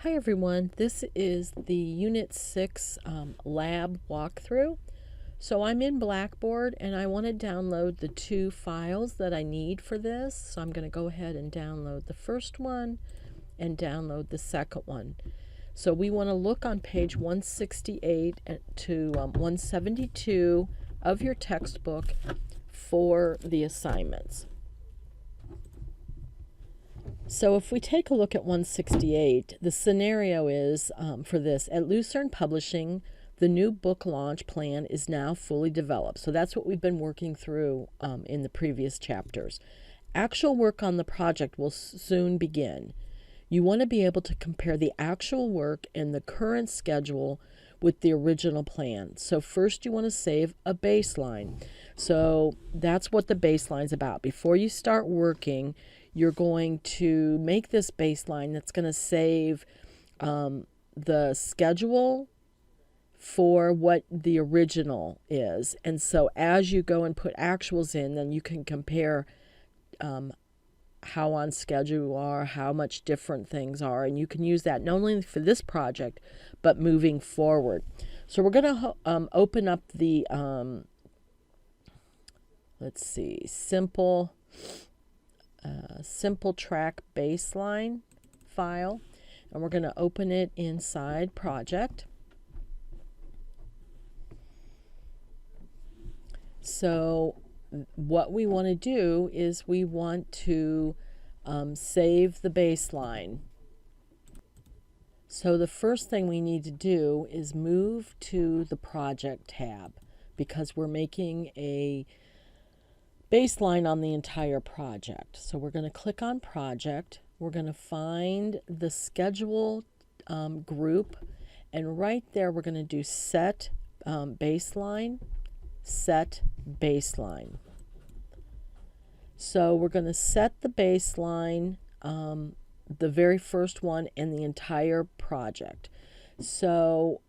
Hi everyone, this is the Unit 6 lab walkthrough. So I'm in Blackboard and I want to download the two files that I need for this. So I'm going to go ahead and download the first one and download the second one. So we want to look on page 168 to 172 of your textbook for the assignments. So if we take a look at 168, the scenario is for this, at Lucerne Publishing, the new book launch plan is now fully developed. So that's what we've been working through in the previous chapters. Actual work on the project will soon begin. You want to be able to compare the actual work and the current schedule with the original plan. So first you want to save a baseline. So that's what the baseline is about. Before you start working, you're going to make this baseline that's going to save the schedule for what the original is. And so as you go and put actuals in, then you can compare how on schedule you are, how much different things are, and you can use that not only for this project, but moving forward. So we're going to open up the, let's see, simple track baseline file, and we're going to open it inside project. So what we want to do is we want to save the baseline. So the first thing we need to do is move to the project tab because we're making a baseline on the entire project. So we're going to click on project. We're going to find the schedule group, and right there we're going to do set baseline, set baseline. So we're going to set the baseline, the very first one, and the entire project. So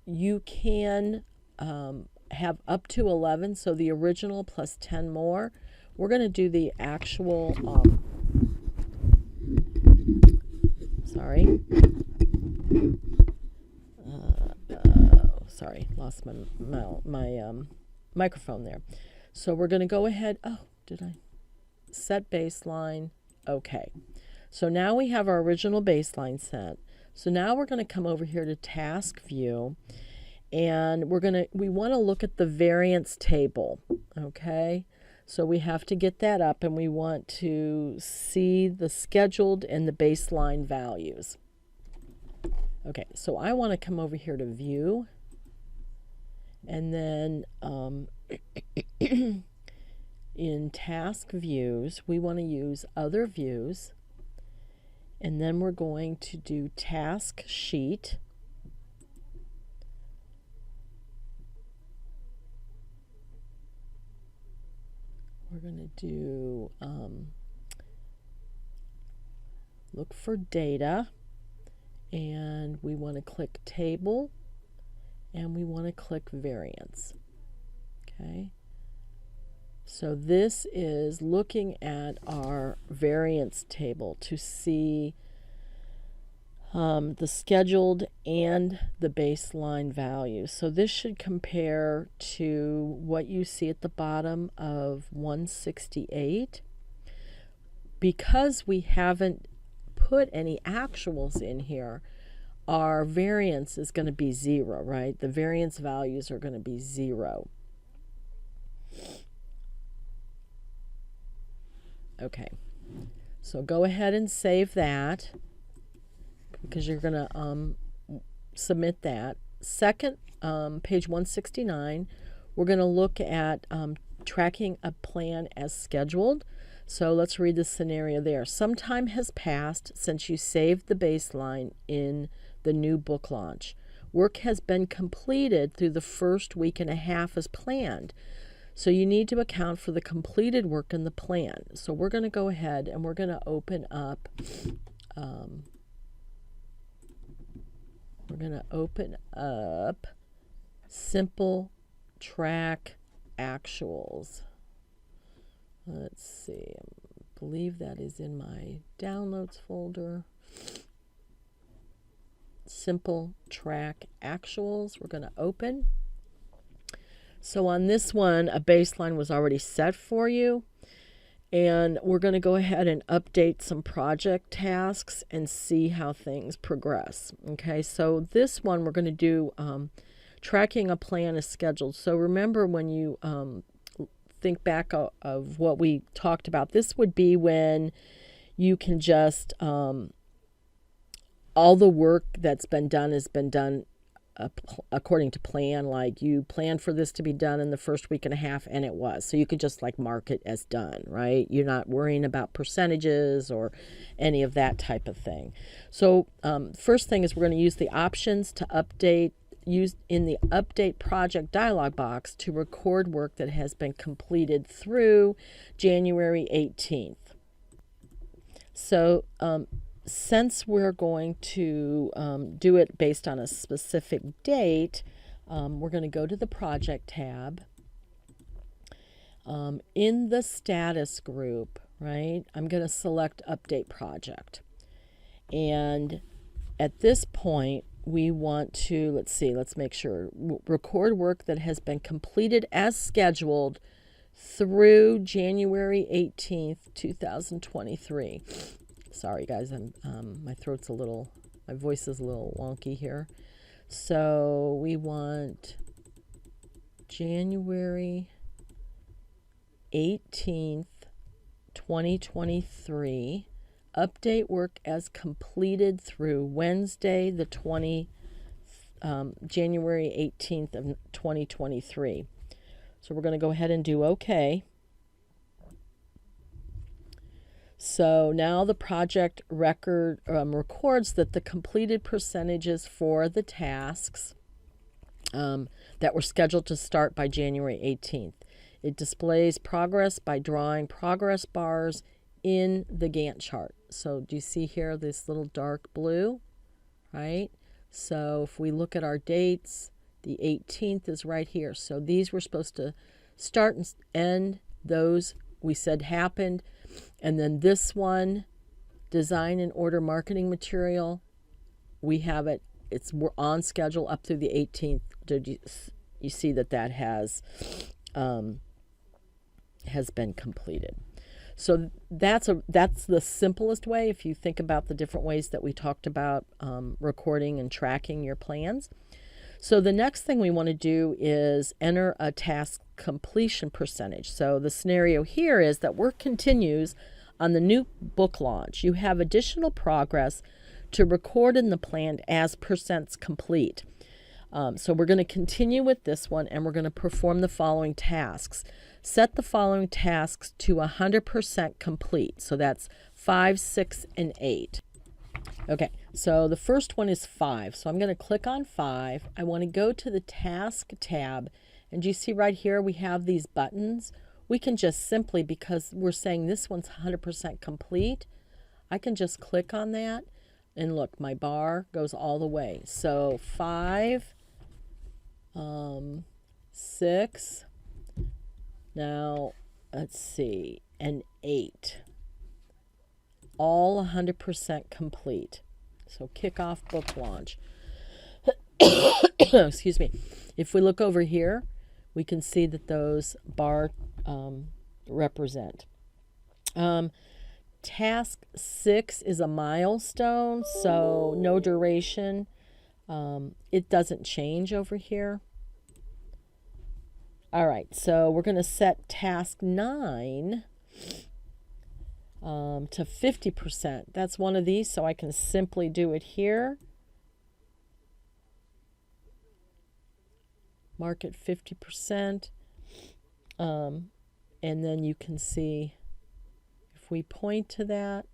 you can have up to 11, so the original plus 10 more. We're going to do the actual, sorry, lost my microphone there. So we're going to go ahead, set baseline, okay. So now we have our original baseline set. So now we're going to come over here to task view, and we want to look at the variance table, okay? So we have to get that up, and we want to see the scheduled and the baseline values. Okay, so I want to come over here to view, and then in task views, we want to use other views, and then we're going to do task sheet. We're going to do look for data, and we want to click table, and we want to click variance. Okay, so this is looking at our variance table to see the scheduled and the baseline values. So this should compare to what you see at the bottom of 168. Because we haven't put any actuals in here, our variance is going to be 0, right? The variance values are going to be 0. Okay, so go ahead and save that because you're going to submit that. Second, page 169, we're going to look at tracking a plan as scheduled. So let's read the scenario there. Some time has passed since you saved the baseline in the new book launch. Work has been completed through the first week and a half as planned. So you need to account for the completed work in the plan. So we're going to go ahead and we're going to open up simple track actuals. Let's see, I believe that is in my downloads folder. simple track actuals. We're going to open. So on this one, a baseline was already set for you. And we're going to go ahead and update some project tasks and see how things progress. Okay, so this one we're going to do tracking a plan is scheduled. So remember when you think back of what we talked about, this would be when you can just, all the work that's been done has been done according to plan. Like you planned for this to be done in the first week and a half, and it was. So you could just like mark it as done, right? You're not worrying about percentages or any of that type of thing. So first thing is we're going to use the options to update, use in the update project dialog box to record work that has been completed through January 18th. So since we're going to do it based on a specific date, we're going to go to the project tab. In the status group, right, I'm going to select update project. And at this point, we want to, let's make sure, record work that has been completed as scheduled through January 18th, 2023. Sorry guys, my throat's my voice is a little wonky here. So we want January 18th, 2023. Update work as completed through Wednesday, January 18th of 2023. So we're going to go ahead and do OK. So now the project record records that the completed percentages for the tasks that were scheduled to start by January 18th. It displays progress by drawing progress bars in the Gantt chart. So do you see here this little dark blue, right? So if we look at our dates, the 18th is right here. So these were supposed to start and end. Those we said happened. And then this one, design and order marketing material, we have it. We're on schedule up through the 18th. Did you see that has been completed? So that's the simplest way if you think about the different ways that we talked about recording and tracking your plans. So the next thing we want to do is enter a task completion percentage. So the scenario here is that work continues on the new book launch. You have additional progress to record in the plan as percents complete. So we're going to continue with this one, and we're going to perform the following tasks. Set the following tasks to 100% complete. So that's 5, 6, and 8. Okay, so the first one is 5. So I'm going to click on 5. I want to go to the task tab. And you see right here we have these buttons. We can just simply, because we're saying this one's 100% complete, I can just click on that. And look, my bar goes all the way. So 5, 6, now let's see, and 8. All 100% complete. So kick off book launch. Excuse me. If we look over here, we can see that those bar represent. Task 6 is a milestone, so no duration. It doesn't change over here. All right, so we're going to set task 9 to 50%. That's one of these, so I can simply do it here. Mark it 50%. And then you can see if we point to that,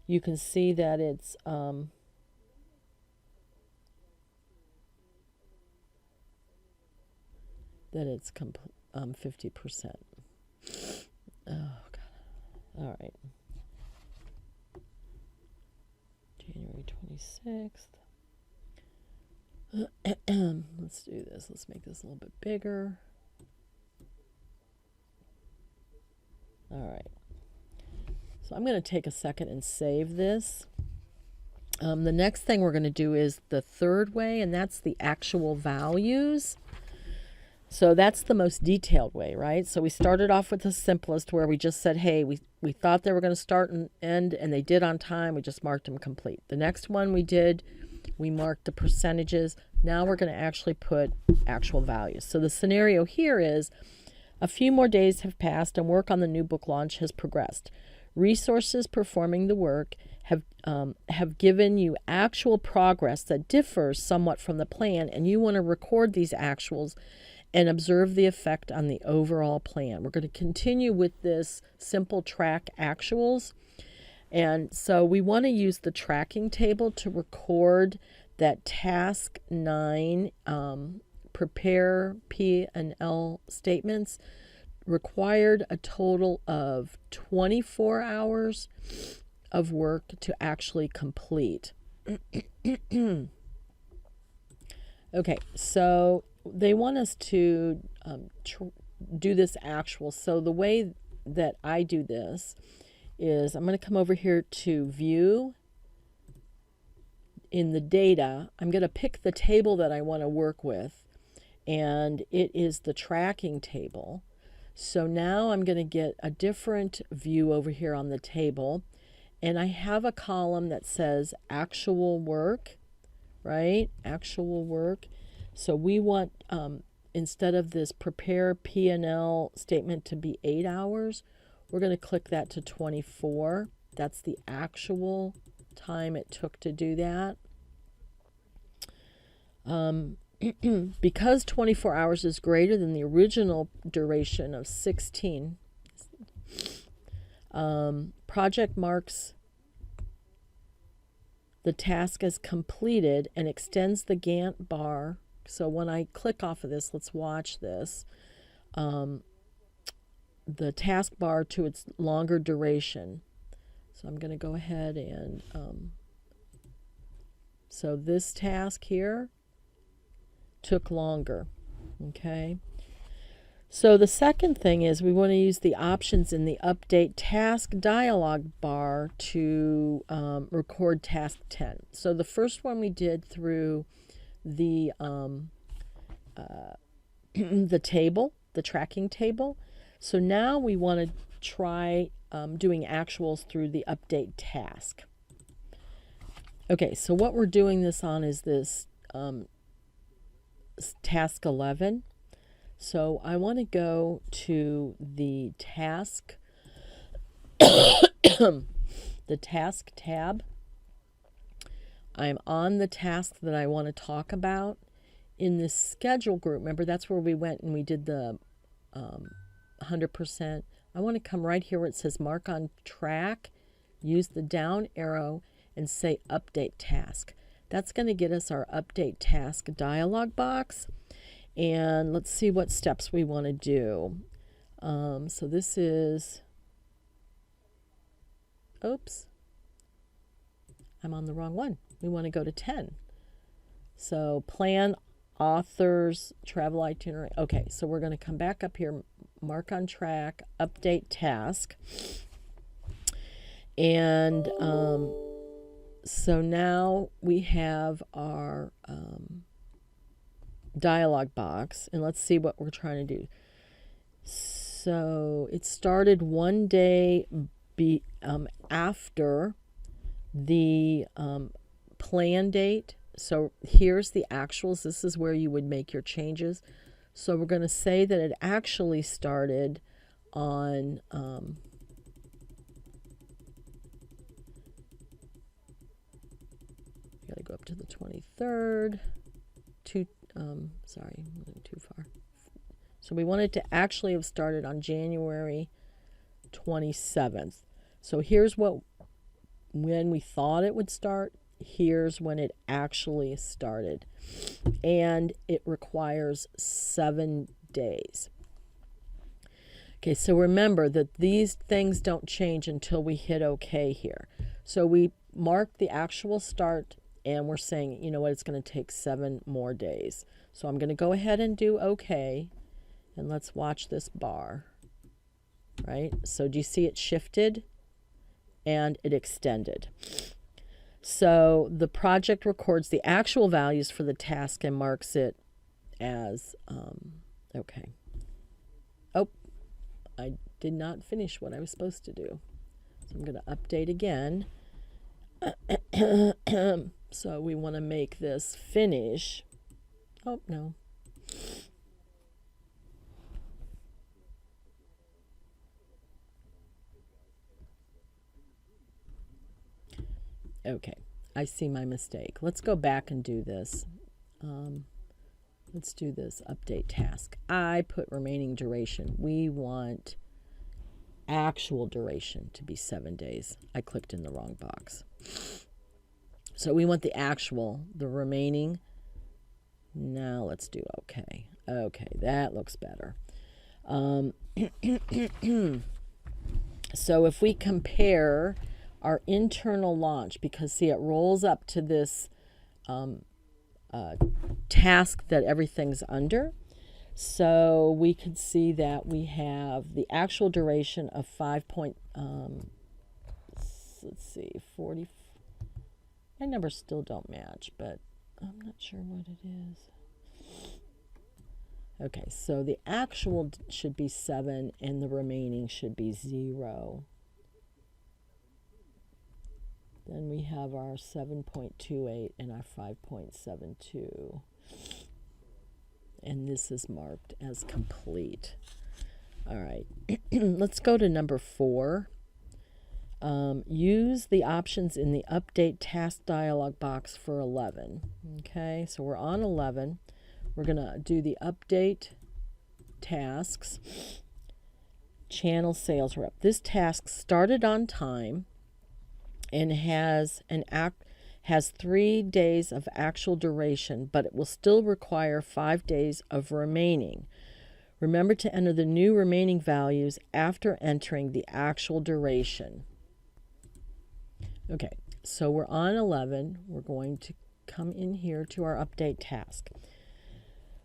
you can see that it's 50%. Oh God! All right. January 26th. Let's do this. Let's make this a little bit bigger. All right. So I'm going to take a second and save this. The next thing we're going to do is the third way, and that's the actual values. So that's the most detailed way, right? So we started off with the simplest where we just said, hey, we thought they were going to start and end, and they did on time. We just marked them complete. The next one we marked the percentages. Now we're going to actually put actual values. So the scenario here is a few more days have passed and work on the new book launch has progressed. Resources performing the work have given you actual progress that differs somewhat from the plan, and you want to record these actuals and observe the effect on the overall plan. We're going to continue with this simple track actuals. And so we want to use the tracking table to record that task 9, prepare P&L statements, required a total of 24 hours of work to actually complete. Okay, so they want us to do this actual. So the way that I do this is I'm going to come over here to view. In the data, I'm going to pick the table that I want to work with, and it is the tracking table. So now I'm going to get a different view over here on the table, and I have a column that says actual work, right? Actual work. So we want, instead of this prepare P&L statement to be 8 hours, we're going to click that to 24. That's the actual time it took to do that. Because 24 hours is greater than the original duration of 16, project marks the task as completed and extends the Gantt bar. So when I click off of this, let's watch this, the task bar to its longer duration. So I'm going to go ahead and, so this task here took longer, okay? So the second thing is we want to use the options in the update task dialog bar to record task 10. So the first one we did through the the table, the tracking table. So now we want to try doing actuals through the update task. Okay, so what we're doing this on is this task 11. So I want to go to the task, the task tab. I'm on the task that I want to talk about. In this schedule group, remember that's where we went and we did the 100%. I want to come right here where it says mark on track, use the down arrow and say update task. That's going to get us our update task dialog box. And let's see what steps we want to do. So this is, oops, I'm on the wrong one. We want to go to 10. So plan, authors, travel itinerary. Okay, so we're going to come back up here, mark on track, update task. And so now we have our dialog box, and let's see what we're trying to do. So it started one day after the plan date. So here's the actuals. This is where you would make your changes. So we're going to say that it actually started on got to go up to the 23rd. Sorry, I went too far. So we wanted to actually have started on January 27th. So here's when we thought it would start. Here's when it actually started. And it requires 7 days. Okay, so remember that these things don't change until we hit OK here. So we mark the actual start, and we're saying, you know what, it's going to take 7 more days. So I'm going to go ahead and do OK, and let's watch this bar. right? So do you see it shifted and it extended? So the project records the actual values for the task and marks it as, okay. Oh, I did not finish what I was supposed to do. So I'm going to update again. So we want to make this finish. Oh, no. Okay, I see my mistake. Let's go back and do this. Let's do this update task. I put remaining duration. We want actual duration to be 7 days. I clicked in the wrong box. So we want the actual, the remaining. Now let's do okay. Okay, that looks better. So if we compare our internal launch, because see, it rolls up to this task that everything's under. So we could see that we have the actual duration of 40. My numbers still don't match, but I'm not sure what it is. Okay, so the actual should be 7 and the remaining should be 0. Then we have our 7.28 and our 5.72. And this is marked as complete. All right, let's go to number 4. Use the options in the update task dialog box for 11. Okay, so we're on 11. We're going to do the update tasks. Channel sales rep. This task started on time and has 3 days of actual duration, but it will still require 5 days of remaining. Remember to enter the new remaining values after entering the actual duration. Okay, so we're on 11. We're going to come in here to our update task.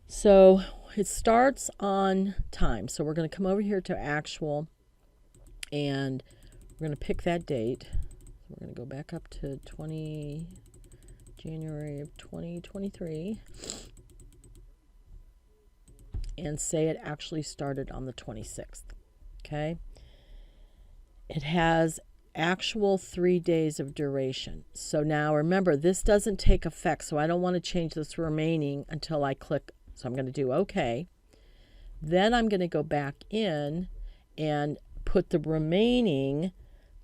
So it starts on time. So we're going to come over here to actual, and we're going to pick that date. We're going to go back up to January of 2023 and say it actually started on the 26th. Okay. It has actual 3 days of duration. So now remember, this doesn't take effect. So I don't want to change this remaining until I click. So I'm going to do OK. Then I'm going to go back in and put the remaining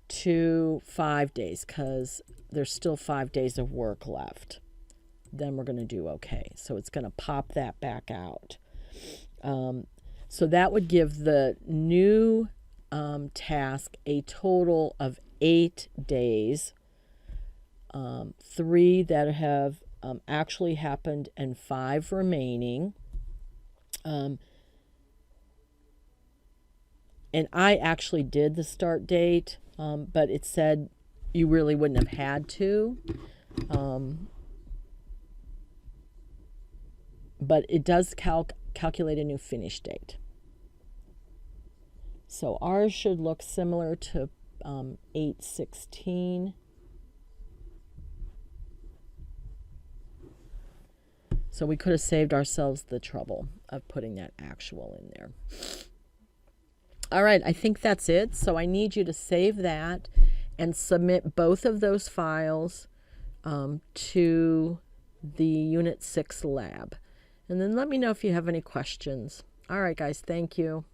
to 5 days because there's still 5 days of work left. Then we're going to do OK. So it's going to pop that back out. So that would give the new task a total of 8 days, 3 that have actually happened and 5 remaining. And I actually did the start date, but it said you really wouldn't have had to. But it does calculate a new finish date. So ours should look similar to 8/16. So we could have saved ourselves the trouble of putting that actual in there. All right, I think that's it. So I need you to save that and submit both of those files to the Unit 6 lab. And then let me know if you have any questions. All right, guys, thank you.